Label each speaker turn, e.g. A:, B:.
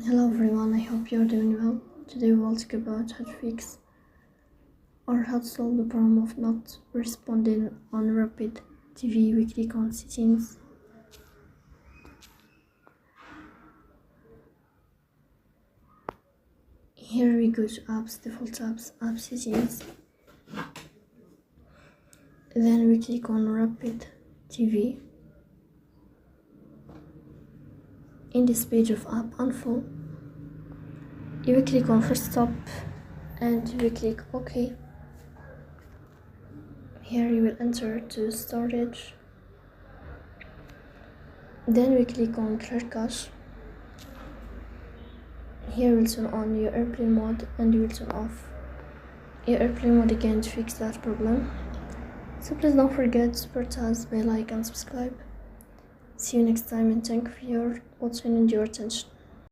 A: Hello everyone, I hope you're doing well. Today we will talk about how to fix or how to solve the problem of not responding on rapid TV. We click on settings. Here we go to apps, default apps, app settings. Then we click on rapid TV. In this page of app info, you will click on first stop and you will click OK. Here you will enter to storage. Then we click on clear cache. Here we'll turn on your airplane mode and you will turn off your airplane mode again to fix that problem. So please don't forget to support us by like and subscribe. See you next time and thank you for your watching and your attention.